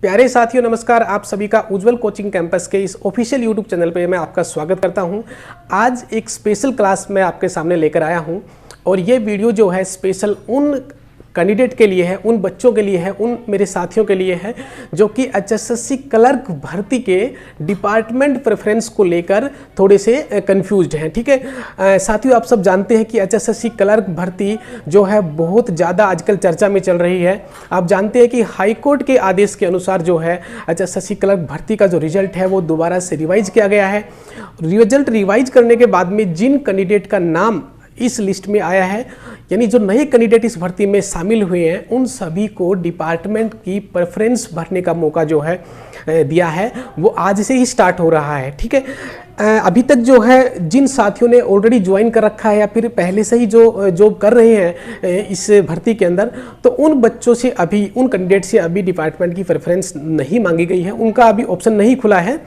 प्यारे साथियों नमस्कार। आप सभी का उज्जवल कोचिंग कैंपस के इस ऑफिशियल यूट्यूब चैनल पे मैं आपका स्वागत करता हूं। आज एक स्पेशल क्लास मैं आपके सामने लेकर आया हूं और ये वीडियो जो है स्पेशल उन कैंडिडेट के लिए है, उन बच्चों के लिए है, उन मेरे साथियों के लिए है जो कि एचएसएससी क्लर्क भर्ती के डिपार्टमेंट प्रेफरेंस को लेकर थोड़े से कंफ्यूज्ड हैं। ठीक है साथियों, आप सब जानते हैं कि एचएसएससी क्लर्क भर्ती जो है बहुत ज़्यादा आजकल चर्चा में चल रही है। आप जानते हैं कि हाई कोर्ट के आदेश के अनुसार जो है एचएसएससी क्लर्क भर्ती का जो रिजल्ट है वो दोबारा से रिवाइज किया गया है। रिजल्ट रिवाइज करने के बाद में जिन कैंडिडेट का नाम इस लिस्ट में आया है, यानी जो नए कैंडिडेट इस भर्ती में शामिल हुए हैं, उन सभी को डिपार्टमेंट की प्रेफरेंस भरने का मौका जो है दिया है, वो आज से ही स्टार्ट हो रहा है। ठीक है, अभी तक जो है जिन साथियों ने ऑलरेडी ज्वाइन कर रखा है या फिर पहले से ही जो जॉब कर रहे हैं इस भर्ती के अंदर, तो उन बच्चों से अभी, उन कैंडिडेट से अभी डिपार्टमेंट की प्रेफरेंस नहीं मांगी गई है, उनका अभी ऑप्शन नहीं खुला है।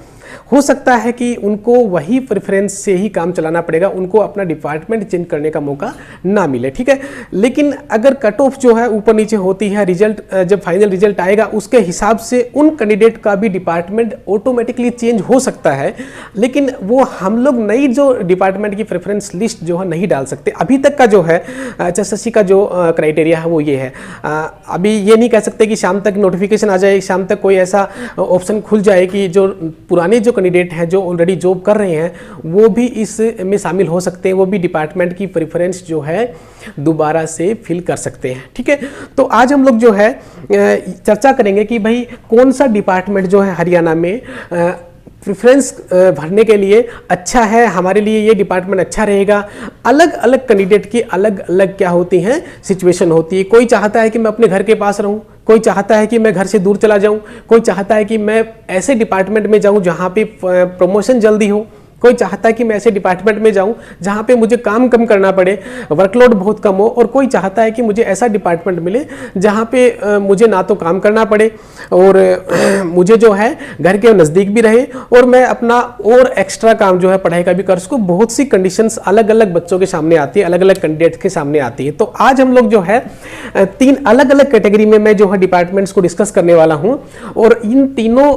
हो सकता है कि उनको वही प्रेफरेंस से ही काम चलाना पड़ेगा, उनको अपना डिपार्टमेंट चेंज करने का मौका ना मिले। ठीक है, लेकिन अगर कट ऑफ जो है ऊपर नीचे होती है, रिजल्ट जब फाइनल रिजल्ट आएगा उसके हिसाब से उन कैंडिडेट का भी डिपार्टमेंट ऑटोमेटिकली चेंज हो सकता है, लेकिन वो हम लोग नई जो डिपार्टमेंट की प्रेफरेंस लिस्ट जो है नहीं डाल सकते। अभी तक का जो है एचएसएससी का जो क्राइटेरिया है वो ये है। अभी ये नहीं कह सकते कि शाम तक नोटिफिकेशन आ जाए, शाम तक कोई ऐसा ऑप्शन खुल जाए कि जो पुराने जो कैंडिडेट हैं जो ऑलरेडी जॉब कर रहे हैं वो भी इस में शामिल हो सकते हैं, वो भी डिपार्टमेंट की प्रेफरेंस जो है दोबारा से फिल कर सकते हैं। ठीक है, तो आज हम लोग जो है चर्चा करेंगे कि भाई कौन सा डिपार्टमेंट जो है हरियाणा में प्रेफरेंस भरने के लिए अच्छा है, हमारे लिए ये डिपार्टमेंट अच्छा रहेगा। अलग अलग कैंडिडेट की अलग अलग क्या होती हैं, सिचुएशन होती है। कोई चाहता है कि मैं अपने घर के पास रहूं, कोई चाहता है कि मैं घर से दूर चला जाऊं, कोई चाहता है कि मैं ऐसे डिपार्टमेंट में जाऊं जहां पे प्रमोशन जल्दी हो, कोई चाहता है कि मैं ऐसे डिपार्टमेंट में जाऊं जहां पे मुझे काम कम करना पड़े, वर्कलोड बहुत कम हो, और कोई चाहता है कि मुझे ऐसा डिपार्टमेंट मिले जहां पे मुझे ना तो काम करना पड़े और मुझे जो है घर के नज़दीक भी रहे और मैं अपना और एक्स्ट्रा काम जो है पढ़ाई का भी कर सकूं। बहुत सी कंडीशंस अलग अलग बच्चों के सामने आती है, अलग अलग कैंडिडेट्स के सामने आती है। तो आज हम लोग जो है तीन अलग अलग कैटेगरी में मैं जो है डिपार्टमेंट्स को डिस्कस करने वाला हूँ और इन तीनों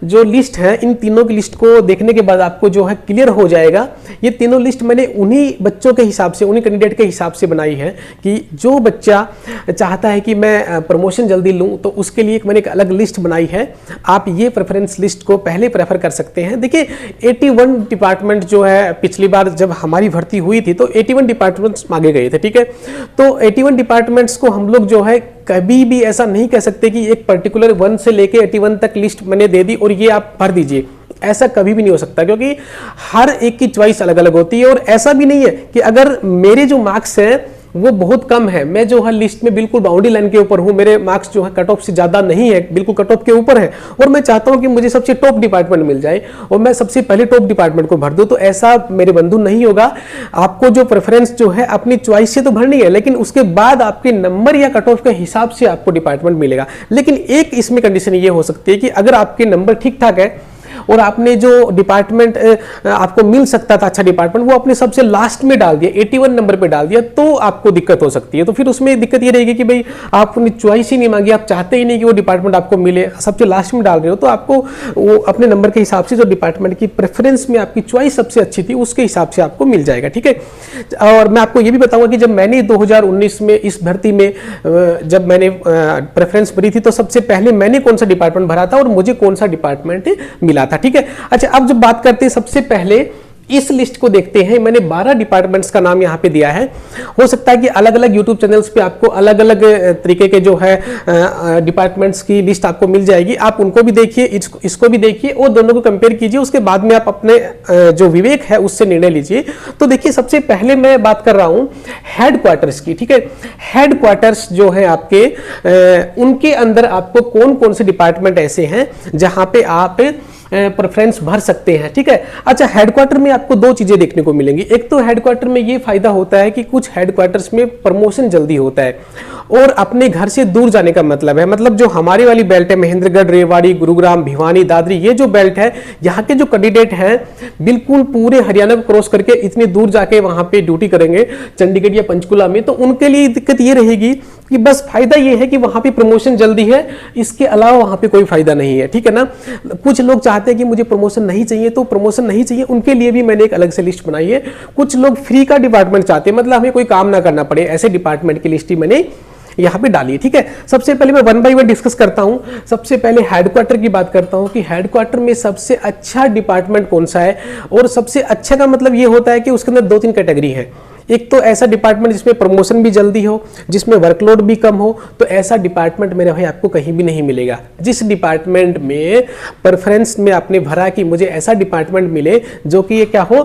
जो लिस्ट है, इन तीनों की लिस्ट को देखने के बाद आपको जो है क्लियर हो जाएगा। ये तीनों लिस्ट मैंने उन्हीं बच्चों के हिसाब से, उन्हीं कैंडिडेट के हिसाब से बनाई है कि जो बच्चा चाहता है कि मैं प्रमोशन जल्दी लूं तो उसके लिए मैंने एक अलग लिस्ट बनाई है। आप ये प्रेफरेंस लिस्ट को पहले प्रेफर कर सकते हैं। देखिए 81 डिपार्टमेंट जो है, पिछली बार जब हमारी भर्ती हुई थी तो 81 डिपार्टमेंट्स मांगे गए थे। ठीक है, तो 81 डिपार्टमेंट्स को हम लोग जो है कभी भी ऐसा नहीं कह सकते कि एक पर्टिकुलर 1 से लेके 81 तक लिस्ट मैंने दे दी और ये आप भर दीजिए। ऐसा कभी भी नहीं हो सकता, क्योंकि हर एक की चॉइस अलग अलग होती है। और ऐसा भी नहीं है कि अगर मेरे जो मार्क्स हैं वो बहुत कम है, मैं जो है लिस्ट में बिल्कुल बाउंड्री लाइन के ऊपर हूं, मेरे मार्क्स जो है कट ऑफ से ज्यादा नहीं है, बिल्कुल कट ऑफ के ऊपर है, और मैं चाहता हूं कि मुझे सबसे टॉप डिपार्टमेंट मिल जाए और मैं सबसे पहले टॉप डिपार्टमेंट को भर दूं, तो ऐसा मेरे बंधु नहीं होगा। आपको जो प्रेफरेंस जो है अपनी चॉइस से तो भरनी है, लेकिन उसके बाद आपके नंबर या कट ऑफ के हिसाब से आपको डिपार्टमेंट मिलेगा। लेकिन एक इसमें कंडीशन ये हो सकती है कि अगर आपके नंबर ठीक ठाक है और आपने जो डिपार्टमेंट आपको मिल सकता था अच्छा डिपार्टमेंट, वो आपने सबसे लास्ट में डाल दिया, 81 नंबर पे डाल दिया, तो आपको दिक्कत हो सकती है। तो फिर उसमें दिक्कत ये रहेगी कि भाई आपने चॉइस ही नहीं मांगी, आप चाहते ही नहीं कि वो डिपार्टमेंट आपको मिले, सबसे लास्ट में डाल रहे हो, तो आपको वो अपने नंबर के हिसाब से जो डिपार्टमेंट की प्रेफरेंस में आपकी चॉइस सबसे अच्छी थी उसके हिसाब से आपको मिल जाएगा। ठीक है, और मैं आपको ये भी बताऊंगा कि जब मैंने 2019 में इस भर्ती में जब मैंने प्रेफरेंस भरी थी तो सबसे पहले मैंने कौन सा डिपार्टमेंट भरा था और मुझे कौन सा डिपार्टमेंट मिला था। ठीक है, अच्छा अब जब बात करते हैं सबसे पहले इस लिस्ट को देखते हैं। मैंने 12 डिपार्टमेंट्स का नाम यहाँ पे दिया है। हो सकता है कि अलग अलग यूट्यूब चैनल्स पे आपको अलग अलग तरीके के जो है डिपार्टमेंट्स की लिस्ट आपको मिल जाएगी। आप उनको भी देखिए, इसको भी देखिए और दोनों को कंपेयर कीजिए, उसके बाद में आप अपने जो विवेक है उससे निर्णय लीजिए। तो देखिए सबसे पहले मैं बात कर रहा हूँ हेड क्वार्टर्स की। ठीक है, हेड क्वार्टर्स जो है आपके, उनके अंदर आपको कौन कौन से डिपार्टमेंट ऐसे हैं जहां पे आप प्रेफरेंस भर सकते हैं, ठीक है। अच्छा, हेडक्वार्टर में आपको दो चीजें देखने को मिलेंगी। एक तो हेडक्वार्टर में ये फायदा होता है कि कुछ हेडक्वार्टर्स में प्रमोशन जल्दी होता है, और अपने घर से दूर जाने का मतलब है, मतलब जो हमारी वाली बेल्ट है, महेंद्रगढ़, रेवाड़ी, गुरुग्राम, भिवानी, दादरी, ये जो बेल्ट है, यहाँ के जो कैंडिडेट हैं बिल्कुल पूरे हरियाणा को क्रॉस करके इतनी दूर जाके वहां पे ड्यूटी करेंगे चंडीगढ़ या पंचकुला में, तो उनके लिए दिक्कत ये रहेगी कि बस फायदा ये है कि वहां पे प्रमोशन जल्दी है, इसके अलावा वहां पे कोई फायदा नहीं है, ठीक है ना। कुछ लोग चाहते हैं कि मुझे प्रमोशन नहीं चाहिए, तो प्रमोशन नहीं चाहिए उनके लिए भी मैंने एक अलग से लिस्ट बनाई है। कुछ लोग फ्री का डिपार्टमेंट चाहते हैं, मतलब हमें कोई काम ना करना पड़े, ऐसे डिपार्टमेंट की लिस्ट ही मैंने यहाँ पे डाली है, ठीक है। सबसे पहले मैं वन बाय वन डिस्कस करता हूँ। सबसे पहले हेडक्वार्टर की बात करता हूँ कि हेडक्वार्टर में सबसे अच्छा डिपार्टमेंट कौन सा है, और सबसे अच्छा का मतलब ये होता है कि उसके अंदर दो तीन कैटेगरी है। एक तो ऐसा डिपार्टमेंट जिसमें प्रमोशन भी जल्दी हो, जिसमें वर्कलोड भी कम हो, तो ऐसा डिपार्टमेंट मेरे भाई आपको कहीं भी नहीं मिलेगा। जिस डिपार्टमेंट में प्रेफरेंस में आपने भरा कि मुझे ऐसा डिपार्टमेंट मिले जो कि ये क्या हो,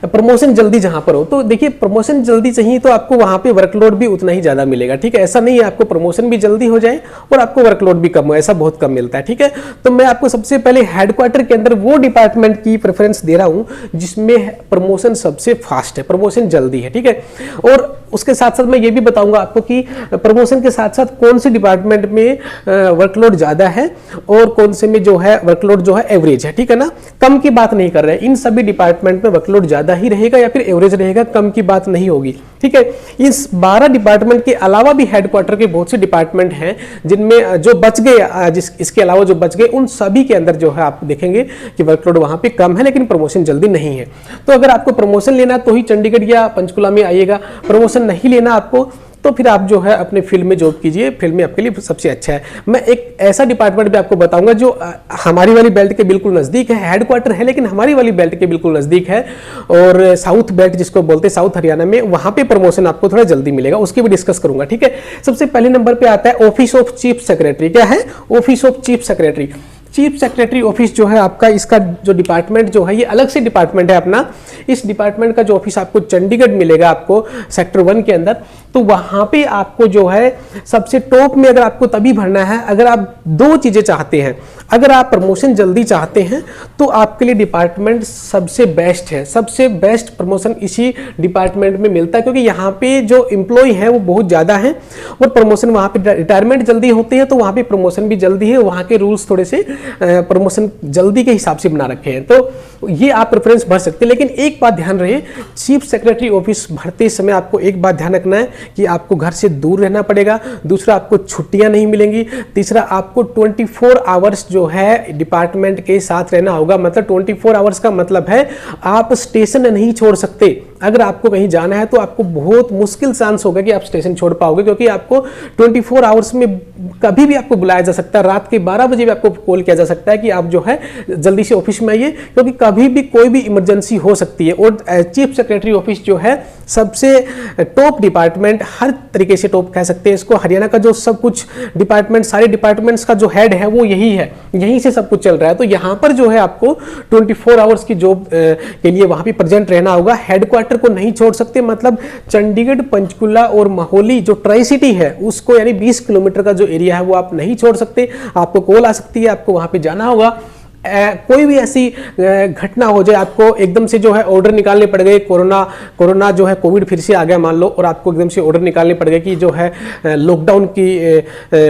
प्रमोशन जल्दी जहां पर हो, तो देखिए प्रमोशन जल्दी चाहिए तो आपको वहां पे वर्कलोड भी उतना ही ज्यादा मिलेगा, ठीक है। ऐसा नहीं है आपको प्रमोशन भी जल्दी हो जाए और आपको वर्कलोड भी कम हो, ऐसा बहुत कम मिलता है, ठीक है। तो मैं आपको सबसे पहले हेडक्वार्टर के अंदर वो डिपार्टमेंट की प्रेफरेंस दे रहा हूं जिसमें प्रमोशन सबसे फास्ट है, प्रमोशन जल्दी है, ठीक है। और उसके साथ साथ मैं ये भी बताऊंगा आपको कि प्रमोशन के साथ साथ कौन से डिपार्टमेंट में वर्कलोड ज्यादा है और कौन से में जो है वर्कलोड जो है एवरेज है, ठीक है ना। कम की बात नहीं कर रहे हैं, इन सभी डिपार्टमेंट में वर्कलोड ज्यादा ही रहेगा या फिर एवरेज रहेगा, कम की बात नहीं होगी, ठीक है। इस 12 डिपार्टमेंट के अलावा भी हेडक्वार्टर के बहुत से डिपार्टमेंट हैं जिनमें जो बच गए, इसके अलावा जो बच गए उन सभी के अंदर जो है आप देखेंगे कि वर्कलोड वहां पे कम है लेकिन प्रमोशन जल्दी नहीं है। तो अगर आपको प्रमोशन लेना तो ही चंडीगढ़ या पंचकुला में आइएगा, प्रमोशन नहीं लेना आपको तो फिर आप जो है अपने फील्ड में जॉब कीजिए, फील्ड में आपके लिए सबसे अच्छा है। मैं एक ऐसा डिपार्टमेंट भी आपको बताऊंगा जो हमारी वाली बेल्ट के बिल्कुल नजदीक है, हेडक्वार्टर है लेकिन हमारी वाली बेल्ट के बिल्कुल नजदीक है, और साउथ बेल्ट जिसको बोलते हैं साउथ हरियाणा में, वहां पे प्रमोशन आपको थोड़ा जल्दी मिलेगा, उसकी भी डिस्कस करूंगा, ठीक है। सबसे पहले नंबर पे आता है ऑफिस ऑफ चीफ सेक्रेटरी। क्या है? Office of chief secretary. Chief secretary office जो है आपका, इसका जो डिपार्टमेंट जो है ये अलग से डिपार्टमेंट है अपना। इस डिपार्टमेंट का जो ऑफिस आपको चंडीगढ़ मिलेगा, आपको सेक्टर 1 के अंदर, तो वहां पे आपको जो है सबसे टॉप में अगर आपको तभी भरना है अगर आप दो चीजें चाहते हैं। अगर आप प्रमोशन जल्दी चाहते हैं तो आपके लिए डिपार्टमेंट सबसे बेस्ट है, सबसे बेस्ट प्रमोशन इसी डिपार्टमेंट में मिलता है, क्योंकि यहाँ पे जो एम्प्लॉय है वो बहुत ज्यादा है और प्रमोशन वहां पे रिटायरमेंट जल्दी होते हैं तो वहां पे प्रमोशन भी जल्दी है। वहां के रूल्स थोड़े से प्रमोशन जल्दी के हिसाब से बना रखे हैं, तो ये आप प्रेफरेंस भर सकते हैं। लेकिन एक बात ध्यान रहे, चीफ सेक्रेटरी ऑफिस भरते समय आपको एक बात ध्यान रखना है कि आपको घर से दूर रहना पड़ेगा, दूसरा आपको छुट्टियां नहीं मिलेंगी, तीसरा आपको 24 आवर्स जो है डिपार्टमेंट के साथ रहना होगा। मतलब 24 आवर्स का मतलब है आप स्टेशन नहीं छोड़ सकते। अगर आपको कहीं जाना है तो आपको बहुत मुश्किल चांस होगा कि आप स्टेशन छोड़ पाओगे, क्योंकि आपको 24 आवर्स में कभी भी आपको बुलाया जा सकता है। रात के 12 बजे भी आपको कॉल किया जा सकता है कि आप जो है जल्दी से ऑफिस में आइए, क्योंकि कभी भी कोई भी इमरजेंसी हो सकती है। और चीफ सेक्रेटरी ऑफिस जो है सबसे टॉप डिपार्टमेंट, हर तरीके से टॉप कह सकते हैं इसको। हरियाणा का जो सब कुछ डिपार्टमेंट, सारे डिपार्टमेंट्स का जो हेड है वो यही है, यहीं से सब कुछ चल रहा है। तो यहाँ पर जो है आपको 24 आवर्स की जॉब के लिए वहां पे प्रेजेंट रहना होगा। हेडक्वार्टर को नहीं छोड़ सकते, मतलब चंडीगढ़, पंचकुला और महौली जो ट्राई सिटी है उसको, यानी 20 किलोमीटर का जो एरिया है वो आप नहीं छोड़ सकते। आपको कॉल आ सकती है, आपको वहां पे जाना होगा। कोई भी ऐसी घटना हो जाए, आपको एकदम से जो है ऑर्डर निकालने पड़ गए, कोरोना जो है कोविड फिर से आ गया मान लो, और आपको एकदम से ऑर्डर निकालने पड़ गए कि जो है लॉकडाउन की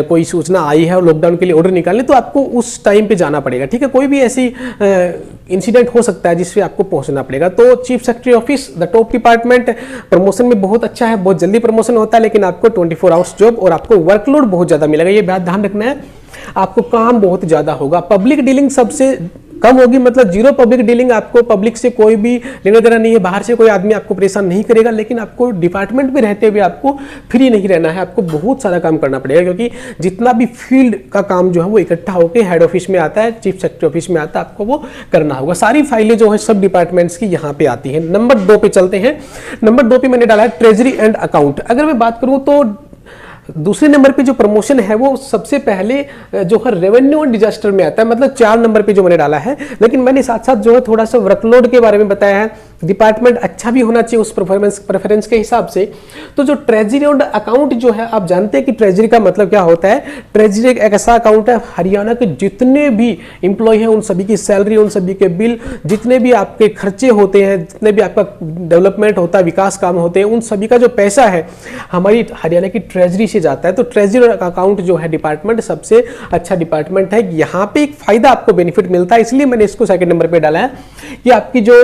कोई सूचना आई है और लॉकडाउन के लिए ऑर्डर निकालने, तो आपको उस टाइम पे जाना पड़ेगा, ठीक है। कोई भी ऐसी इंसिडेंट हो सकता है जिससे आपको पहुंचना पड़ेगा। तो chief secretary office the top department, promotion में बहुत अच्छा है, बहुत जल्दी प्रमोशन होता है, लेकिन आपको 24 आवर्स जॉब और आपको वर्कलोड बहुत ज्यादा मिलेगा। ये बात ध्यान रखना है, आपको काम बहुत ज्यादा होगा। पब्लिक डीलिंग सबसे कम होगी, मतलब जीरो पब्लिक डीलिंग। आपको पब्लिक से कोई भी लेना देना नहीं है, बाहर से कोई आदमी आपको परेशान नहीं करेगा। लेकिन आपको डिपार्टमेंट में रहते हुए आपको फ्री नहीं रहना है, आपको बहुत सारा काम करना पड़ेगा, क्योंकि जितना भी फील्ड का काम जो है वो इकट्ठा होकर हेड ऑफिस में आता है, चीफ सेक्रेटरी ऑफिस में आता है, आपको वो करना होगा। सारी फाइलें जो है सब डिपार्टमेंट्स की यहाँ पे आती है। नंबर 2 पे चलते हैं। नंबर 2 पे मैंने डाला है ट्रेजरी एंड अकाउंट। अगर मैं बात करूँ तो दूसरे नंबर पे जो प्रमोशन है वो सबसे पहले जो है रेवेन्यू एंड डिजास्टर में आता है, मतलब 4 नंबर पे जो मैंने डाला है। लेकिन मैंने साथ साथ जो है थोड़ा सा वर्कलोड के बारे में बताया है, डिपार्टमेंट अच्छा भी होना चाहिए उस प्रेफरेंस के हिसाब से। तो जो ट्रेजरी और अकाउंट जो है, आप जानते हैं कि ट्रेजरी का मतलब क्या होता है। ट्रेजरी एक ऐसा अकाउंट है, हरियाणा के जितने भी एम्प्लॉय हैं उन सभी की सैलरी, उन सभी के बिल, जितने भी आपके खर्चे होते हैं, जितने भी आपका डेवलपमेंट होता है, विकास काम होते हैं, उन सभी का जो पैसा है हमारी हरियाणा की ट्रेजरी से जाता है। तो ट्रेजरी और अकाउंट जो है डिपार्टमेंट सबसे अच्छा डिपार्टमेंट है। यहाँ पे एक फायदा आपको बेनिफिट मिलता है, इसलिए मैंने इसको सेकंड नंबर पे डाला है कि आपकी जो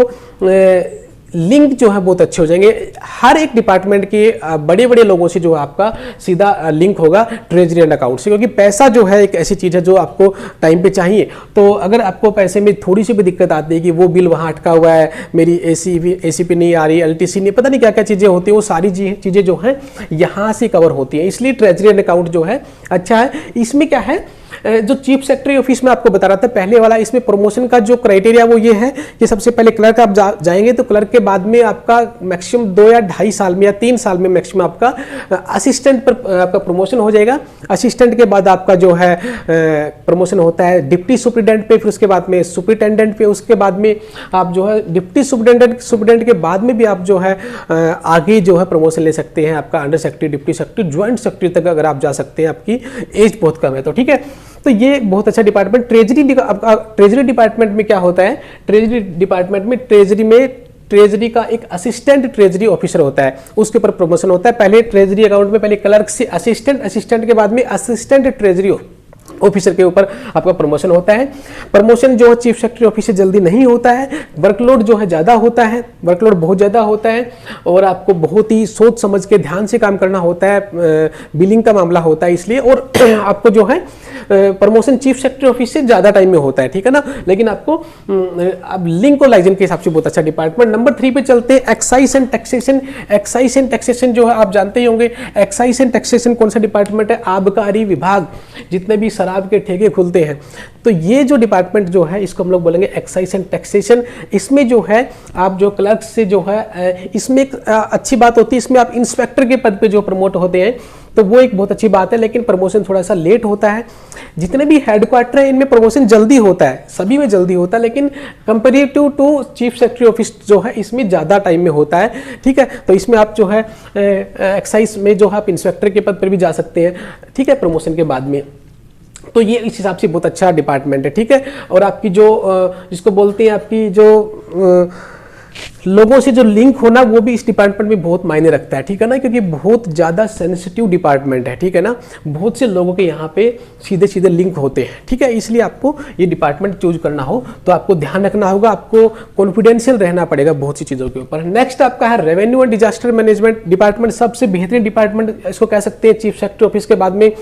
लिंक जो है बहुत अच्छे हो जाएंगे। हर एक डिपार्टमेंट के बड़े बड़े लोगों से जो है आपका सीधा लिंक होगा ट्रेजरी एंड अकाउंट से, क्योंकि पैसा जो है एक ऐसी चीज़ है जो आपको टाइम पे चाहिए। तो अगर आपको पैसे में थोड़ी सी भी दिक्कत आती है कि वो बिल वहाँ अटका हुआ है, मेरी एसीपी नहीं आ रही, एलटीसी नहीं, पता नहीं क्या क्या चीज़ें होती हैं, वो सारी चीज़ें जो हैं यहाँ से कवर होती हैं। इसलिए ट्रेजरी एंड अकाउंट जो है अच्छा है। इसमें क्या है, जो चीफ सेक्रेटरी ऑफिस में आपको बता रहा था पहले वाला, इसमें प्रमोशन का जो क्राइटेरिया वो ये है कि सबसे पहले क्लर्क आप जाएंगे तो क्लर्क के बाद में आपका मैक्सिमम 2 या 2.5 साल में या 3 साल में मैक्सिमम आपका असिस्टेंट पर आपका प्रमोशन हो जाएगा। असिस्टेंट के बाद आपका जो है प्रमोशन होता है डिप्टी सुपरिटेंडेंट पे, फिर उसके बाद में सुपरिटेंडेंट पे, उसके बाद में आप जो है डिप्टी सुपरिटेंडेंट के बाद में भी आप जो है आगे जो है प्रमोशन ले सकते हैं। आपका under secretary, deputy secretary, joint secretary तक अगर आप जा सकते हैं, आपकी एज बहुत कम है तो, ठीक है। तो ये बहुत अच्छा डिपार्टमेंट। ट्रेजरी डिपार्टमेंट में क्या होता है, ट्रेजरी डिपार्टमेंट में ट्रेजरी का एक असिस्टेंट ट्रेजरी ऑफिसर होता है, उसके ऊपर प्रमोशन होता है। पहले ट्रेजरी अकाउंट में पहले क्लर्क से असिस्टेंट के बाद में असिस्टेंट ट्रेजरी ऑफिसर के ऊपर आपका प्रमोशन होता है। प्रमोशन जो है चीफ सेक्रेटरी ऑफिस से जल्दी नहीं होता है, वर्कलोड जो है ज़्यादा होता है, वर्कलोड बहुत ज़्यादा होता है और आपको बहुत ही सोच समझ के ध्यान से काम करना होता है, बिलिंग का मामला होता है इसलिए। और आपको जो है प्रमोशन चीफ सेक्रेटरी ऑफिस से ज़्यादा टाइम में होता है, ठीक है ना। लेकिन आपको अब लिंक और लाइजन के हिसाब से बहुत अच्छा डिपार्टमेंट। नंबर 3 पे चलते हैं, excise and taxation. Excise and taxation जो है आप जानते ही होंगे, एक्साइज एंड टैक्सेशन कौन सा डिपार्टमेंट है, आबकारी विभाग, जितने भी शराब के ठेके खुलते हैं तो ये जो डिपार्टमेंट जो है इसको हम लोग बोलेंगे एक्साइज एंड टैक्सेशन। इसमें जो है आप जो क्लर्क से जो है, इसमें एक अच्छी बात होती है, इसमें आप इंस्पेक्टर के पद पे जो प्रमोट होते हैं तो वो एक बहुत अच्छी बात है, लेकिन प्रमोशन थोड़ा सा लेट होता है। जितने भी हेडक्वार्टर है इनमें प्रमोशन जल्दी होता है, सभी में जल्दी होता है, लेकिन comparative to chief secretary office जो है इसमें ज़्यादा टाइम में होता है, ठीक है। तो इसमें आप जो है एक्साइज में जो है आप इंस्पेक्टर के पद पर भी जा सकते हैं, ठीक है, प्रमोशन के बाद में। तो ये इस हिसाब से बहुत अच्छा डिपार्टमेंट है, ठीक है। और आपकी जो जिसको बोलते हैं आपकी जो लोगों से जो लिंक होना वो भी इस डिपार्टमेंट में बहुत मायने रखता है, ठीक है ना, क्योंकि बहुत ज़्यादा सेंसिटिव डिपार्टमेंट है, ठीक है ना। बहुत से लोगों के यहाँ पे सीधे सीधे लिंक होते हैं, ठीक है। इसलिए आपको ये डिपार्टमेंट चूज करना हो तो आपको ध्यान रखना होगा, आपको कॉन्फिडेंशियल रहना पड़ेगा बहुत सी चीज़ों के ऊपर। नेक्स्ट आपका है revenue and disaster management department. सबसे बेहतरीन डिपार्टमेंट इसको कह सकते हैं। चीफ सेक्रेटरी ऑफिस के बाद में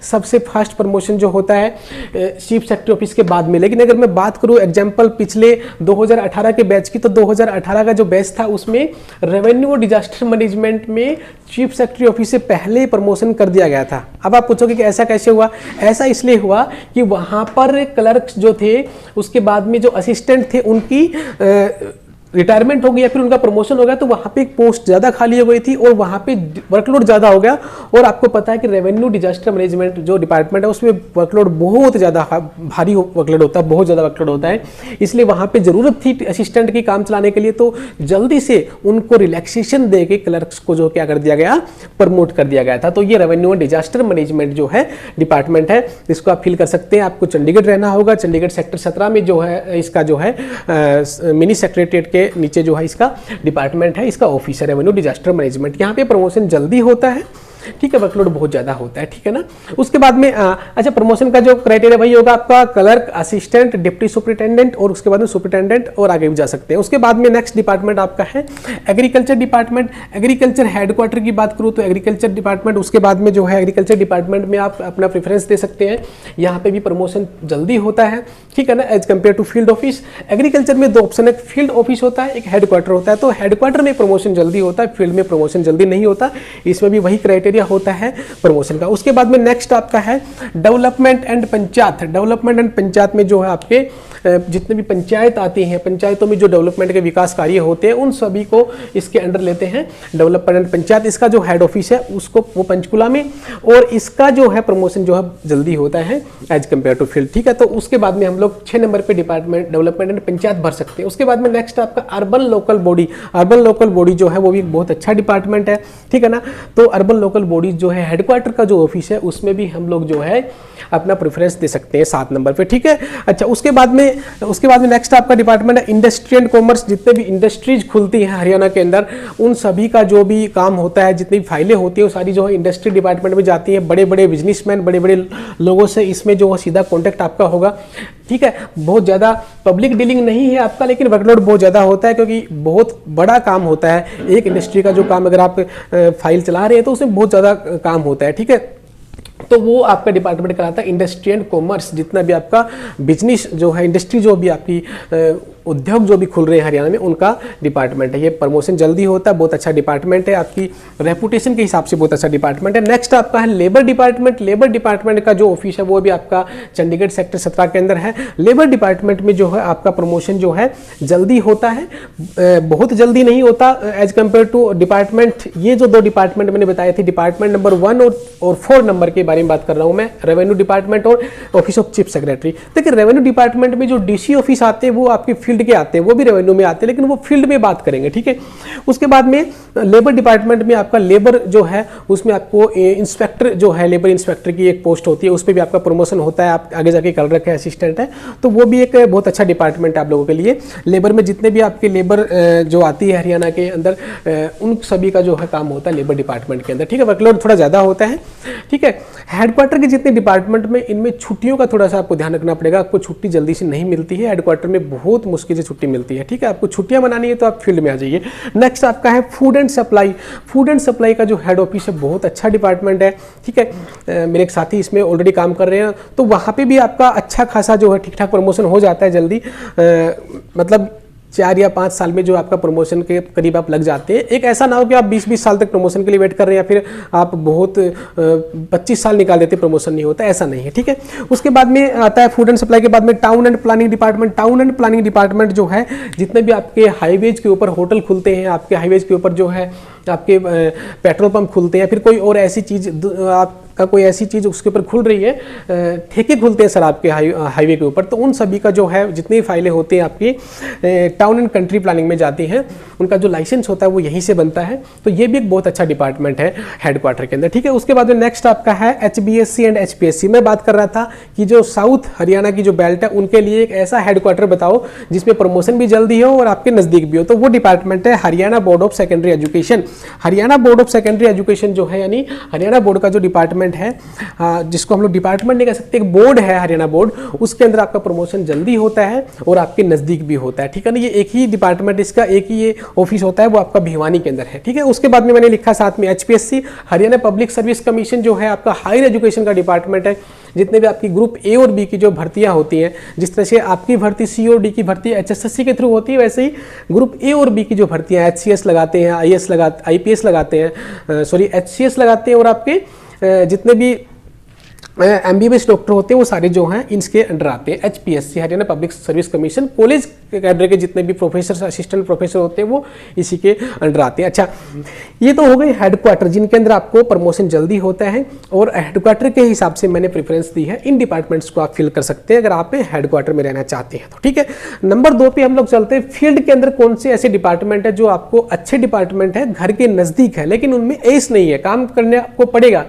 सबसे फास्ट प्रमोशन जो होता है चीफ सेक्रेटरी ऑफिस के बाद में। लेकिन अगर मैं बात करूँ एग्जाम्पल पिछले 2018 के बैच की, तो 2018 का जो बैच था उसमें रेवेन्यू और डिजास्टर मैनेजमेंट में चीफ सेक्रेटरी ऑफिस से पहले प्रमोशन कर दिया गया था। अब आप पूछोगे कि ऐसा कैसे हुआ? ऐसा इसलिए हुआ कि वहां पर क्लर्क्स जो थे उसके बाद में जो असिस्टेंट थे उनकी रिटायरमेंट हो गई या फिर उनका प्रमोशन हो गया, तो वहाँ पे एक पोस्ट ज़्यादा खाली हो गई थी और वहाँ पे वर्कलोड ज़्यादा हो गया। और आपको पता है कि रेवेन्यू डिजास्टर मैनेजमेंट जो डिपार्टमेंट है उसमें वर्कलोड बहुत ज़्यादा भारी वर्कलोड होता है, बहुत ज़्यादा वर्कलोड होता है। इसलिए वहाँ पे ज़रूरत थी असिस्टेंट की काम चलाने के लिए, तो जल्दी से उनको रिलैक्सेशन दे के क्लर्क्स को जो क्या कर दिया गया, प्रमोट कर दिया गया था। तो ये रेवेन्यू डिजास्टर मैनेजमेंट जो है डिपार्टमेंट है, इसको आप फिल कर सकते हैं। आपको चंडीगढ़ रहना होगा। चंडीगढ़ सेक्टर 17 में जो है इसका जो है मिनी सेक्रेटरिएट के नीचे जो है इसका डिपार्टमेंट है, इसका ऑफिस है रेवेन्यू डिजास्टर मैनेजमेंट। यहाँ पे प्रमोशन जल्दी होता है, ठीक है, वर्कलोड बहुत ज़्यादा होता है, ठीक है ना। उसके बाद में अच्छा प्रमोशन का जो क्राइटेरिया वही होगा आपका क्लर्क, असिस्टेंट, डिप्टी सुपरिटेंडेंट और उसके बाद में सुपरिटेंडेंट और आगे भी जा सकते हैं। उसके बाद में नेक्स्ट डिपार्टमेंट आपका है एग्रीकल्चर डिपार्टमेंट। एग्रीकल्चर हेडक्वार्टर की बात करूँ तो एग्रीकल्चर डिपार्टमेंट, उसके बाद में जो है एग्रीकल्चर डिपार्टमेंट में आप अपना प्रेफरेंस दे सकते हैं। यहाँ पे भी प्रमोशन जल्दी होता है, ठीक है ना, as compare to field office. Agriculture में 2 ऑप्शन है, फील्ड ऑफिस होता है, एक हेडक्वार्टर होता है। तो हेडक्वार्टर में प्रमोशन जल्दी होता है, फील्ड में प्रमोशन जल्दी नहीं होता। इसमें भी वही क्राइटेरिया होता है प्रमोशन का। उसके बाद में नेक्स्ट आपका है development and panchayat. Development and panchayat में जो है आपके जितने भी पंचायत आती हैं, पंचायतों में जो डेवलपमेंट के विकास कार्य होते हैं उन सभी को इसके अंडर लेते हैं। डेवलपमेंट पंचायत इसका जो हेड ऑफिस है उसको वो पंचकुला में, और इसका जो है प्रमोशन जो है जल्दी होता है एज कम्पेयर टू फील्ड। ठीक है, तो उसके बाद में हम लोग 6 नंबर पे डिपार्टमेंट डेवलपमेंट एंड पंचायत भर सकते हैं। उसके बाद में नेक्स्ट आपका urban local body. Urban local body जो है वो भी एक बहुत अच्छा डिपार्टमेंट है, ठीक है ना। तो अर्बन लोकल बॉडी जो है हेडक्वार्टर का जो ऑफिस है उसमें भी हम लोग जो है अपना प्रेफरेंस दे सकते हैं 7 नंबर पे, ठीक है। अच्छा, उसके बाद में नेक्स्ट आपका डिपार्टमेंट है इंडस्ट्री एंड कॉमर्स। जितने भी इंडस्ट्रीज खुलती हैं हरियाणा के अंदर उन सभी का जो भी काम होता है, जितनी भी फाइलें होती है वो सारी जो है इंडस्ट्री डिपार्टमेंट में जाती है। बड़े बड़े बिजनेसमैन, बड़े बड़े लोगों से इसमें जो है सीधा कॉन्टैक्ट आपका होगा, ठीक है। बहुत ज़्यादा पब्लिक डीलिंग नहीं है आपका, लेकिन वर्कलोड बहुत ज़्यादा होता है क्योंकि बहुत बड़ा काम होता है। एक इंडस्ट्री का जो काम अगर आप फाइल चला रहे हैं तो उसमें बहुत ज़्यादा काम होता है, ठीक है। तो वो आपका डिपार्टमेंट कराता है इंडस्ट्री एंड कॉमर्स। जितना भी आपका बिजनेस जो है, इंडस्ट्री जो भी आपकी उद्योग जो भी खुल रहे हैं हरियाणा में, उनका डिपार्टमेंट है। ये प्रमोशन जल्दी होता है, बहुत अच्छा डिपार्टमेंट है, आपकी रेपुटेशन के हिसाब से बहुत अच्छा डिपार्टमेंट है। नेक्स्ट आपका है लेबर डिपार्टमेंट। लेबर डिपार्टमेंट का जो ऑफिस है वो भी आपका चंडीगढ़ सेक्टर 17 के अंदर है। लेबर डिपार्टमेंट में जो है आपका प्रमोशन जो है जल्दी होता है, बहुत जल्दी नहीं होता एज कम्पेयर टू डिपार्टमेंट। ये जो 2 डिपार्टमेंट मैंने बताए थे, डिपार्टमेंट नंबर 1 और 4 नंबर के बारे में बात कर रहा हूँ मैं, रेवेन्यू डिपार्टमेंट और ऑफिस ऑफ चीफ सेक्रेटरी। देखिए रेवेन्यू डिपार्टमेंट में जो डीसी ऑफिस आते हैं वो आपकी फील्ड के आते हैं, वो भी रेवेन्यू में आते हैं, लेकिन वो फील्ड में बात करेंगे, ठीक है। उसके बाद में लेबर डिपार्टमेंट में आपका लेबर जो है उसमें आपको इंस्पेक्टर जो है, लेबर इंस्पेक्टर की एक पोस्ट होती है, उस पर भी आपका प्रमोशन होता है। आप आगे जाके कर रखे असिस्टेंट है, तो वो भी एक बहुत अच्छा डिपार्टमेंट है आप लोगों के लिए। लेबर में जितने भी आपके लेबर जो आती है हरियाणा के अंदर, उन सभी का जो है काम होता है लेबर डिपार्टमेंट के अंदर, ठीक है। वर्कलोड थोड़ा ज़्यादा होता है, ठीक है। हेडक्वार्टर के जितने डिपार्टमेंट में, इनमें छुट्टियों का थोड़ा सा आपको ध्यान रखना पड़ेगा। आपको छुट्टी जल्दी से नहीं मिलती है, हेडक्वार्टर में बहुत मुश्किल से छुट्टी मिलती है, ठीक है। आपको छुट्टियां मनानी है तो आप फील्ड में आ जाइए। नेक्स्ट आपका है food and supply. Food and supply का जो हेड ऑफिस है बहुत अच्छा डिपार्टमेंट है, ठीक है। मेरे एक साथी इसमें ऑलरेडी काम कर रहे हैं, तो वहाँ पे भी आपका अच्छा खासा जो है ठीक ठाक प्रमोशन हो जाता है जल्दी। मतलब 4 या 5 साल में जो आपका प्रमोशन के करीब आप लग जाते हैं। एक ऐसा ना हो कि आप 20-20 साल तक प्रमोशन के लिए वेट कर रहे हैं या फिर आप बहुत 25 साल निकाल देते प्रमोशन नहीं होता, ऐसा नहीं है, ठीक है। उसके बाद में आता है फूड एंड सप्लाई के बाद में town and planning department. Town and planning department जो है, जितने भी आपके हाईवेज के ऊपर होटल खुलते हैं, आपके हाईवेज के ऊपर जो है आपके पेट्रोल पंप खुलते हैं, फिर कोई और ऐसी चीज़ आपका कोई ऐसी चीज़ उसके ऊपर खुल रही है, ठेके खुलते हैं सर आपके हाईवे के ऊपर, तो उन सभी का जो है जितनी फाइलें होती हैं आपकी टाउन एंड कंट्री प्लानिंग में जाती हैं, उनका जो लाइसेंस होता है वो यहीं से बनता है। तो ये भी एक बहुत अच्छा डिपार्टमेंट है हेडक्वार्टर के अंदर, ठीक है। उसके बाद में नेक्स्ट आपका है HBSC एंड HPSC। मैं बात कर रहा था कि जो साउथ हरियाणा की जो बेल्ट है उनके लिए एक ऐसा हेडक्वार्टर बताओ जिसमें प्रमोशन भी जल्दी हो और आपके नज़दीक भी हो, तो वो डिपार्टमेंट है Haryana board of secondary education. Haryana board of secondary education जो है, यानी हरियाणा बोर्ड का जो डिपार्टमेंट है, जिसको हम लोग डिपार्टमेंट नहीं कह सकते, एक बोर्ड है हरियाणा बोर्ड, उसके अंदर आपका प्रमोशन जल्दी होता है और आपके नज़दीक भी होता है, ठीक है ना। ये एक ही डिपार्टमेंट, इसका एक ही ये ऑफिस होता है, वो आपका भिवानी के अंदर है, ठीक है। उसके बाद में मैंने लिखा साथ में HPSC, Haryana public service commission जो है आपका हायर एजुकेशन का डिपार्टमेंट है। जितने भी आपकी ग्रुप ए और बी की जो भर्तियां होती हैं, जिस तरह से आपकी भर्ती C और D की भर्ती HSSC के थ्रू होती है, वैसे ही ग्रुप ए और बी की जो भर्तियां HCS लगाते हैं, IPS लगाते हैं, HCS लगाते हैं, और आपके जितने भी MBBS डॉक्टर होते हैं वो सारे जो हैं इनके अंडर आते हैं। HPSC Haryana public service commission, college cadre के जितने भी प्रोफेसर, असिस्टेंट प्रोफेसर होते हैं वो इसी के अंडर आते हैं। अच्छा, ये तो हो गई हेडक्वार्टर जिनके अंदर आपको प्रमोशन जल्दी होता है, और हेडक्वार्टर के हिसाब से मैंने प्रेफरेंस दी है। इन डिपार्टमेंट्स को आप फिल कर सकते हैं अगर आप हेडक्वार्टर में रहना चाहते हैं तो, ठीक है। नंबर 2 पे हम लोग चलते हैं, फील्ड के अंदर कौन से ऐसे डिपार्टमेंट है जो आपको अच्छे डिपार्टमेंट है, घर के नज़दीक है, लेकिन उनमें एज नहीं है, काम करने आपको पड़ेगा।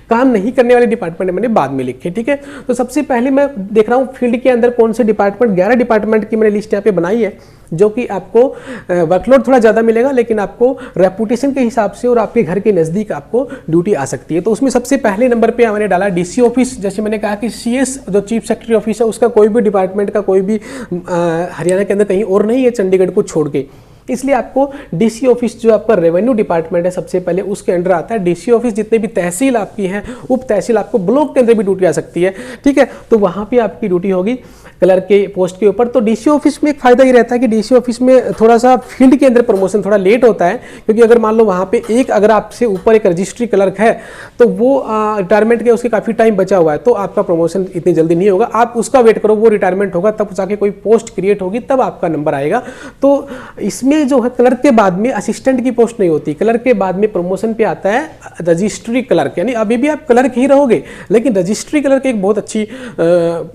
काम नहीं करने वाले डिपार्टमेंट मैंने बाद में लिखे, ठीक है। तो सबसे पहले मैं देख रहा हूँ फील्ड के अंदर कौन से डिपार्टमेंट, 11 डिपार्टमेंट की मैंने लिस्ट यहाँ पे बनाई है, जो कि आपको वर्कलोड थोड़ा ज़्यादा मिलेगा, लेकिन आपको रेपुटेशन के हिसाब से और आपके घर के नज़दीक आपको ड्यूटी आ सकती है। तो उसमें सबसे पहले नंबर पे मैंने डाला DC ऑफिस। जैसे मैंने कहा कि CS जो चीफ सेक्रेटरी ऑफिस है, उसका कोई भी डिपार्टमेंट का कोई भी हरियाणा के अंदर कहीं और नहीं है चंडीगढ़ को छोड़ के, इसलिए आपको डीसी ऑफिस जो आपका रेवेन्यू डिपार्टमेंट है सबसे पहले उसके अंडर आता है। डीसी ऑफिस जितने भी तहसील आपकी है, उप तहसील, आपको ब्लॉक के अंदर भी ड्यूटी आ सकती है, ठीक है। तो वहाँ पे आपकी ड्यूटी होगी क्लर्क के पोस्ट के ऊपर। तो डीसी ऑफिस में एक फायदा ये रहता है कि डीसी ऑफिस में थोड़ा सा फील्ड के अंदर प्रमोशन थोड़ा लेट होता है, क्योंकि अगर मान लो वहाँ पे एक अगर आपसे ऊपर एक रजिस्ट्री क्लर्क है तो वो रिटायरमेंट के उसके काफ़ी टाइम बचा हुआ है, तो आपका प्रमोशन इतनी जल्दी नहीं होगा। आप उसका वेट करो, वो रिटायरमेंट होगा तब जाके कोई पोस्ट क्रिएट होगी, तब आपका नंबर आएगा। तो इसमें जो है क्लर्क के बाद में असिस्टेंट की पोस्ट नहीं होती, क्लर्क के बाद में प्रमोशन पे आता है रजिस्ट्री क्लर्क, यानी अभी भी आप क्लर्क ही रहोगे लेकिन रजिस्ट्री क्लर्क एक बहुत अच्छी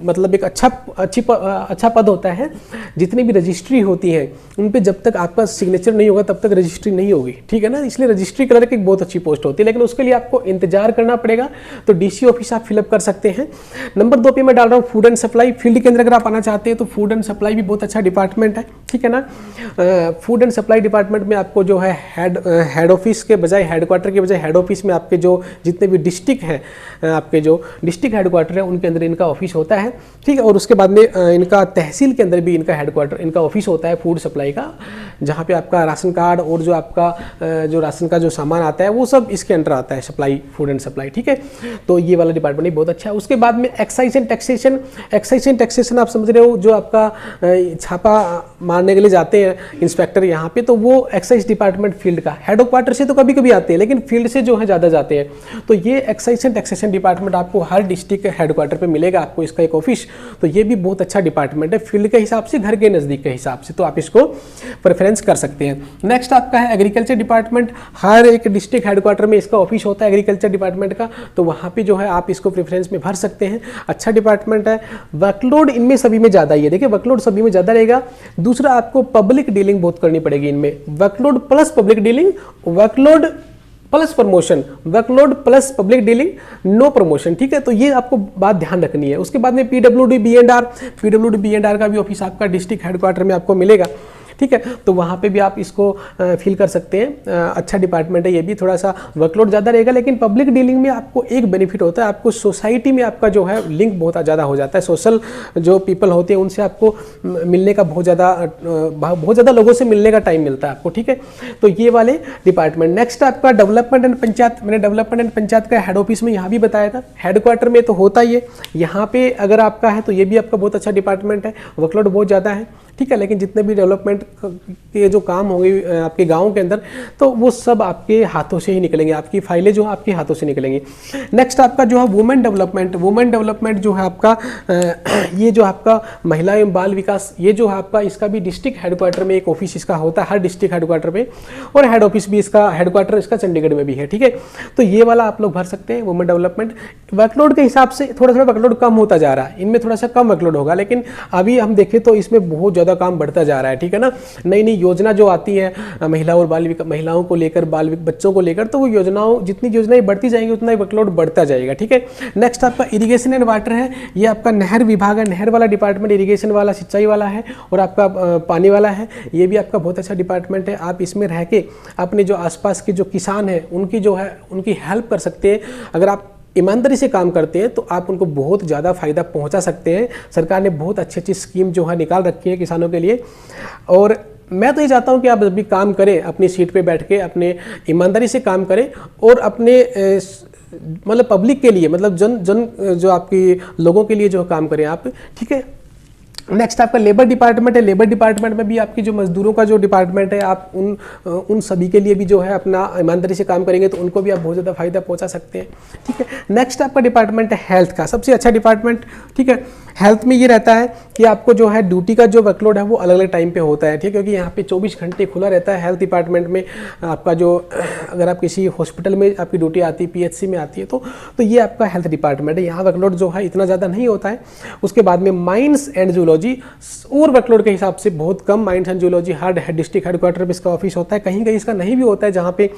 मतलब एक अच्छा पद होता है। जितनी भी रजिस्ट्री होती है उन पे जब तक आपका सिग्नेचर नहीं होगा तब तक रजिस्ट्री नहीं होगी, ठीक है ना। इसलिए रजिस्ट्री क्लर्क एक बहुत अच्छी पोस्ट होती है, लेकिन उसके लिए आपको इंतजार करना पड़ेगा। तो डीसी ऑफिस आप फिलअप कर सकते हैं। नंबर 2 पे मैं डाल रहा हूँ फूड एंड सप्लाई। फील्ड के अंदर अगर आप आना चाहते हैं तो फूड एंड सप्लाई भी बहुत अच्छा डिपार्टमेंट है, ठीक है ना। फूड एंड सप्लाई डिपार्टमेंट में आपको जो है हेड ऑफिस के बजाय, हेडक्वार्टर के बजाय हेड ऑफिस में आपके जो जितने भी डिस्ट्रिक्ट हैं, आपके जो डिस्ट्रिक्ट हेडक्वार्टर है उनके अंदर इनका ऑफिस होता है, ठीक है। और उसके बाद में इनका तहसील के अंदर भी इनका हेडक्वार्टर, इनका ऑफिस होता है फूड सप्लाई का, जहाँ पे आपका राशन कार्ड और जो आपका जो राशन का जो सामान आता है वो सब इसके अंडर आता है, सप्लाई, फूड एंड सप्लाई, ठीक है। तो ये वाला डिपार्टमेंट भी बहुत अच्छा है। उसके बाद में excise and taxation. Excise and taxation आप समझ रहे हो, जो आपका छापा मारने के लिए जाते हैं इंस्पेक्टर यहाँ पे, तो वो एक्साइज डिपार्टमेंट फील्ड का, हेडक्वार्टर से तो कभी कभी आते हैं लेकिन फील्ड से जो है ज़्यादा जाते हैं। तो ये एक्साइज एंड टैक्सेशन डिपार्टमेंट आपको हर डिस्ट्रिक्ट हेडक्वार्टर पे मिलेगा, आपको इसका एक ऑफिस। तो ये भी बहुत अच्छा डिपार्टमेंट है फील्ड के हिसाब से, घर के नज़दीक के हिसाब से, तो आप इसको प्रेफरेंस कर सकते हैं। नेक्स्ट आपका है एग्रीकल्चर डिपार्टमेंट। हर एक डिस्ट्रिक्ट हेडक्वार्टर में इसका ऑफिस होता है एग्रीकल्चर डिपार्टमेंट का, तो वहाँ पे जो है आप इसको प्रेफरेंस में भर सकते हैं। अच्छा डिपार्टमेंट है। वर्कलोड इनमें सभी में ज़्यादा ही है, देखिए वर्कलोड सभी में ज़्यादा रहेगा। दूसरा आपको पब्लिक डीलिंग बहुत करनी पड़ेगी इनमें, workload plus public dealing, workload plus promotion, workload plus public dealing, no promotion, ठीक है। तो ये आपको बात ध्यान रखनी है। उसके बाद में पीडब्ल्यूडी बी&आर का भी ऑफिस आपका डिस्ट्रिक्ट हेडक्वार्टर में आपको मिलेगा, ठीक है। तो वहाँ पे भी आप इसको फील कर सकते हैं। अच्छा डिपार्टमेंट है ये भी, थोड़ा सा वर्कलोड ज़्यादा रहेगा, लेकिन पब्लिक डीलिंग में आपको एक बेनिफिट होता है, आपको सोसाइटी में आपका जो है लिंक बहुत ज़्यादा हो जाता है। सोशल जो पीपल होते हैं उनसे आपको मिलने का बहुत ज़्यादा लोगों से मिलने का टाइम मिलता है आपको, ठीक है। तो ये वाले डिपार्टमेंट। नेक्स्ट आपका डेवलपमेंट एंड पंचायत। मैंने डेवलपमेंट एंड पंचायत का हेड ऑफिस में यहाँ भी बताया था, हेडक्वार्टर में तो होता ही है, यहाँ पे अगर आपका है तो ये भी आपका बहुत अच्छा डिपार्टमेंट है। वर्कलोड बहुत ज़्यादा है, ठीक है, लेकिन जितने भी डेवलपमेंट के जो काम होंगे आपके गांव के अंदर, तो वो सब आपके हाथों से ही निकलेंगे, आपकी फाइलें जो आपके हाथों से निकलेंगी। नेक्स्ट आपका जो है वुमेन डेवलपमेंट जो है आपका ये जो आपका महिला एवं बाल विकास, ये जो है आपका, इसका भी डिस्ट्रिक्ट हेडक्वार्टर में एक ऑफिस इसका होता है, हर डिस्ट्रिक्ट हेडक्वार्टर में, और हेड ऑफिस भी इसका, हेडक्वार्टर इसका चंडीगढ़ में भी है, ठीक है। तो ये वाला आप लोग भर सकते हैं वुमेन डेवलपमेंट। वर्कलोड के हिसाब से थोड़ा थोड़ा वर्कलोड कम होता जा रहा है, इनमें थोड़ा सा कम वर्कलोड होगा, लेकिन अभी हम देखें तो इसमें बहुत ज़्यादा काम बढ़ता जा रहा है, ठीक है ना। नई नई योजना जो आती है महिला और महिलाओं को लेकर, बच्चों को लेकर, तो वो योजनाओं, जितनी योजनाएं बढ़ती जाएंगी उतना ही वर्कलोड बढ़ता जाएगा, ठीक है। नेक्स्ट आपका इरिगेशन एंड वाटर है, ये आपका नहर विभाग है, नहर वाला डिपार्टमेंट, इरिगेशन वाला, सिंचाई वाला है, और आपका पानी वाला है। ये भी आपका बहुत अच्छा डिपार्टमेंट है। आप इसमें रह के अपने जो आसपास के जो किसान हैं उनकी जो है उनकी हेल्प कर सकते हैं। अगर आप ईमानदारी से काम करते हैं तो आप उनको बहुत ज़्यादा फ़ायदा पहुंचा सकते हैं। सरकार ने बहुत अच्छी अच्छी स्कीम जो है निकाल रखी है किसानों के लिए, और मैं तो ये चाहता हूं कि आप जब भी काम करें अपनी सीट पे बैठ के अपने ईमानदारी से काम करें, और अपने मतलब पब्लिक के लिए, मतलब जन जो आपकी लोगों के लिए जो काम करें आप, ठीक है। नेक्स्ट आपका लेबर डिपार्टमेंट है। लेबर डिपार्टमेंट में भी आपकी जो मजदूरों का जो डिपार्टमेंट है, आप उन सभी के लिए भी जो है अपना ईमानदारी से काम करेंगे तो उनको भी आप बहुत ज़्यादा फायदा पहुंचा सकते हैं, ठीक है। नेक्स्ट आपका डिपार्टमेंट है हेल्थ का, सबसे अच्छा डिपार्टमेंट, ठीक है। हेल्थ में ये रहता है कि आपको जो है ड्यूटी का जो वर्कलोड है वो अलग अलग टाइम पे होता है, ठीक है, क्योंकि यहाँ पे 24 घंटे खुला रहता है हेल्थ डिपार्टमेंट में। आपका जो अगर आप किसी हॉस्पिटल में आपकी ड्यूटी आती है, PHC में आती है, तो ये आपका हेल्थ डिपार्टमेंट है, यहाँ वर्कलोड जो है इतना ज़्यादा नहीं होता है। उसके बाद में माइंस एंड जूलॉजी, और वर्कलोड के हिसाब से बहुत कम। माइंस एंड जूलॉजी हर डिस्ट्रिक्ट हेडक्वार्टर में इसका ऑफिस होता है, कहीं कहीं इसका नहीं भी होता है, जहाँ पे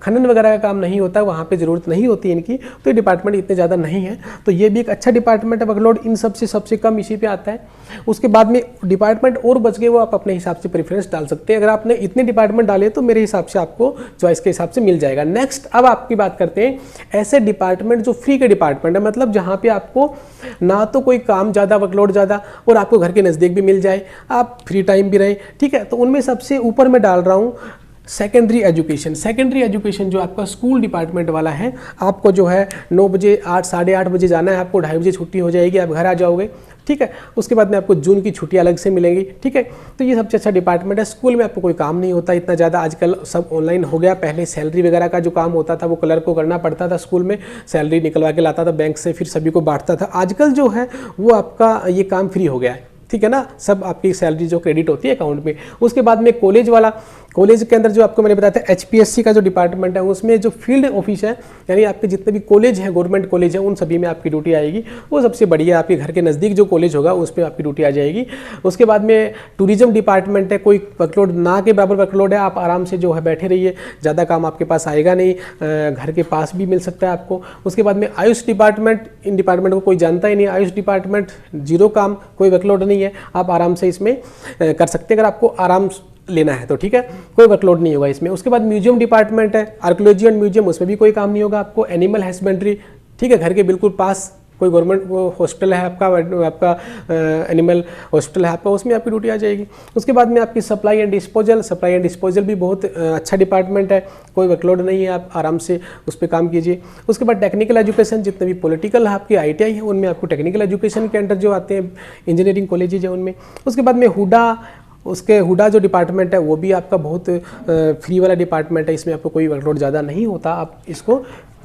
खनन वगैरह का काम नहीं होता है वहाँ पे ज़रूरत नहीं होती है इनकी, तो ये डिपार्टमेंट इतने ज़्यादा नहीं है। तो ये भी एक अच्छा डिपार्टमेंट है। वर्कलोड इन सबसे कम इसी पे आता है। उसके बाद में डिपार्टमेंट और बच गए, वो आप अपने हिसाब से प्रेफरेंस डाल सकते हैं। अगर आपने इतने डिपार्टमेंट डाले तो मेरे हिसाब से आपको चॉइस के हिसाब से मिल जाएगा। नेक्स्ट अब आपकी बात करते हैं ऐसे डिपार्टमेंट जो फ्री के डिपार्टमेंट है, मतलब जहाँ पे आपको ना तो कोई काम ज़्यादा, वर्कलोड ज़्यादा, और आपको घर के नज़दीक भी मिल जाए, आप फ्री टाइम भी रहे, ठीक है। तो उनमें सबसे ऊपर मैं डाल रहा हूँ सेकेंडरी एजुकेशन। सेकेंडरी एजुकेशन जो आपका स्कूल डिपार्टमेंट वाला है, आपको जो है 9 बजे 8 साढ़े 8 बजे जाना है, आपको 2:30 बजे छुट्टी हो जाएगी, आप घर आ जाओगे, ठीक है। उसके बाद में आपको जून की छुट्टी अलग से मिलेंगी, ठीक है। तो ये सबसे अच्छा डिपार्टमेंट है। स्कूल में आपको कोई काम नहीं होता इतना ज़्यादा, आजकल सब ऑनलाइन हो गया। पहले सैलरी वगैरह का जो काम होता था वो क्लर्क को करना पड़ता था, स्कूल में सैलरी निकलवा के लाता था बैंक से, फिर सभी को बांटता था। आजकल जो है वो आपका ये काम फ्री हो गया है, ठीक है ना। सब आपकी सैलरी जो क्रेडिट होती है अकाउंट में। उसके बाद में कॉलेज वाला, कॉलेज के अंदर जो आपको मैंने बताया था HPSC का जो डिपार्टमेंट है, उसमें जो फील्ड ऑफिस है, यानी आपके जितने भी कॉलेज हैं, गवर्नमेंट कॉलेज है, उन सभी में आपकी ड्यूटी आएगी। वो सबसे बढ़िया, आपके घर के नज़दीक जो कॉलेज होगा उस पर आपकी ड्यूटी आ जाएगी। उसके बाद में टूरिज्म डिपार्टमेंट है, कोई वर्कलोड ना के बराबर वर्कलोड है, आप आराम से जो है बैठे रहिए, ज़्यादा काम आपके पास आएगा नहीं, घर के पास भी मिल सकता है आपको। उसके बाद में आयुष डिपार्टमेंट, इन डिपार्टमेंट को कोई जानता ही नहीं, आयुष डिपार्टमेंट जीरो काम, कोई वर्कलोड नहीं है, आप आराम से इसमें कर सकते हैं अगर आपको आराम लेना है तो, ठीक है। कोई वर्कलोड नहीं होगा इसमें। उसके बाद म्यूजियम डिपार्टमेंट है, आर्कियोलॉजी एंड म्यूजियम, उसमें भी कोई काम नहीं होगा आपको। एनिमल हस्बेंड्री, ठीक है, घर के बिल्कुल पास कोई गवर्नमेंट हॉस्पिटल है आपका एनिमल हॉस्पिटल है आपका, उसमें आपकी ड्यूटी आ जाएगी। उसके बाद में आपकी supply and disposal, supply and disposal भी बहुत अच्छा डिपार्टमेंट है, कोई वर्कलोड नहीं है, आप आराम से उस पर काम कीजिए। उसके बाद टेक्निकल एजुकेशन, जितने भी पॉलिटिकल है आपकी ITI है, उनमें आपको टेक्निकल एजुकेशन के अंडर जो आते हैं इंजीनियरिंग कॉलेजेज है उनमें। उसके बाद में हुडा, उसके हुडा जो डिपार्टमेंट है वो भी आपका बहुत फ्री वाला डिपार्टमेंट है, इसमें आपको कोई वर्कलोड ज़्यादा नहीं होता, आप इसको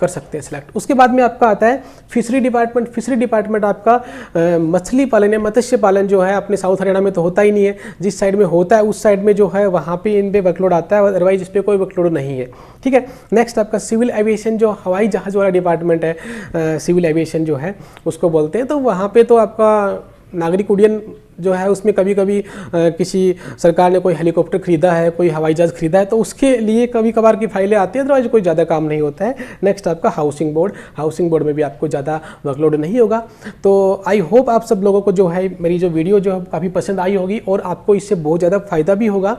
कर सकते हैं सिलेक्ट। उसके बाद में आपका आता है फिशरी डिपार्टमेंट। फिशरी डिपार्टमेंट आपका मछली पालन है, मत्स्य पालन जो है अपने साउथ हरियाणा में तो होता ही नहीं है, जिस साइड में होता है उस साइड में जो है वहाँ पे इन पे वर्कलोड आता है, अदरवाइज इस पर कोई वर्कलोड नहीं है, ठीक है। नेक्स्ट आपका सिविल एविएशन, जो हवाई जहाज़ वाला डिपार्टमेंट है, सिविल एविएशन जो है उसको बोलते हैं। तो वहाँ पर तो आपका नागरिक उड्डयन जो है उसमें कभी कभी किसी सरकार ने कोई हेलीकॉप्टर खरीदा है, कोई हवाई जहाज़ खरीदा है, तो उसके लिए कभी कभार की फाइलें आती हैं, अदरवाइज कोई ज़्यादा काम नहीं होता है। नेक्स्ट आपका हाउसिंग बोर्ड, हाउसिंग बोर्ड में भी आपको ज़्यादा वर्कलोड नहीं होगा। तो आई होप आप सब लोगों को जो है मेरी जो वीडियो जो है काफ़ी पसंद आई होगी और आपको इससे बहुत ज़्यादा फ़ायदा भी होगा।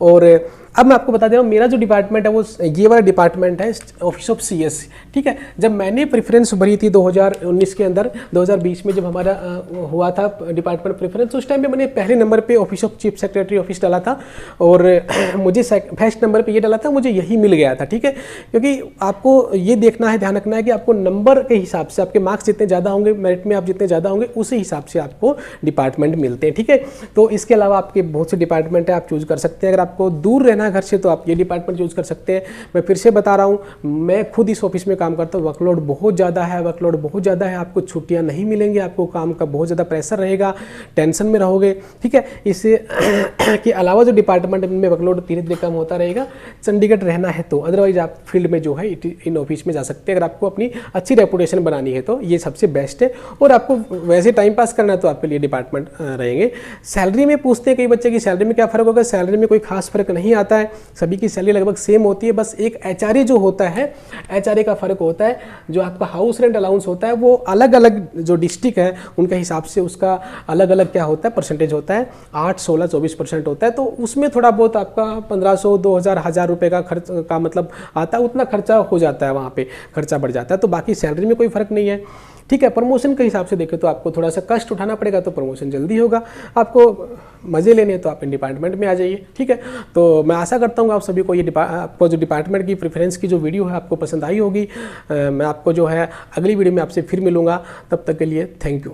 और अब मैं आपको बता दे रहा हूँ, मेरा जो डिपार्टमेंट है वो ये वाला डिपार्टमेंट है, ऑफिस ऑफ CS, ठीक है। जब मैंने प्रेफरेंस भरी थी 2019 के अंदर, 2020 में जब हमारा हुआ था डिपार्टमेंट प्रेफरेंस, उस टाइम पे मैंने पहले नंबर पे office of chief secretary office डाला था और मुझे फर्स्ट नंबर पे ये डाला था, मुझे यही मिल गया था, ठीक है। क्योंकि आपको ये देखना है, ध्यान रखना है कि आपको नंबर के हिसाब से, आपके मार्क्स जितने ज़्यादा होंगे, मेरिट में आप जितने ज़्यादा होंगे, उसी हिसाब से आपको डिपार्टमेंट मिलते हैं, ठीक है। तो इसके अलावा आपके बहुत से डिपार्टमेंट है, आप चूज़ कर सकते हैं। अगर आपको दूर रहना है घर से तो आप ये डिपार्टमेंट चूज़ कर सकते हैं। मैं फिर से बता रहा हूँ, मैं खुद इस ऑफिस में काम करता हूँ, वर्कलोड बहुत ज़्यादा है, वर्कलोड बहुत ज़्यादा है, आपको छुट्टियाँ नहीं मिलेंगी, आपको काम का बहुत ज़्यादा प्रेशर रहेगा, टेंशन में रहोगे, ठीक है। इससे के अलावा जो डिपार्टमेंट में वर्कलोड धीरे धीरे कम होता रहेगा। चंडीगढ़ रहना है तो, अदरवाइज आप फील्ड में जो है इन ऑफिस में जा सकते हैं। अगर आपको अपनी अच्छी रेपुटेशन बनानी है तो ये सबसे बेस्ट है, और आपको वैसे टाइम पास करना है तो आपके लिए डिपार्टमेंट रहेंगे। सैलरी में पूछते हैं कई बच्चे की सैलरी में क्या फ़र्क होगा, सैलरी में कोई खास फर्क नहीं आता है, सभी की सैलरी लगभग सेम होती है। बस एक HRA जो होता है, HRA का फ़र्क होता है, जो आपका हाउस रेंट अलाउंस होता है वो अलग अलग जो डिस्ट्रिक्ट है उनके हिसाब से उसका अलग अलग क्या होता है, परसेंटेज होता है, 8, 16, 24% होता है। तो उसमें थोड़ा बहुत आपका 1500, 2000, 1000 रुपये का खर्च का मतलब आता है, उतना खर्चा हो जाता है, वहाँ पे खर्चा बढ़ जाता है। तो बाकी सैलरी में कोई फ़र्क नहीं है, ठीक है। प्रमोशन के हिसाब से देखें तो आपको थोड़ा सा कष्ट उठाना पड़ेगा, तो प्रमोशन जल्दी होगा। आपको मज़े लेने हैं तो आप इन डिपार्टमेंट में आ जाइए, ठीक है। तो मैं आशा करता हूँ आप सभी को ये आपको जो डिपार्टमेंट की प्रेफरेंस की जो वीडियो है आपको पसंद आई होगी। मैं आपको जो है अगली वीडियो में आपसे फिर मिलूँगा, तब तक के लिए थैंक यू।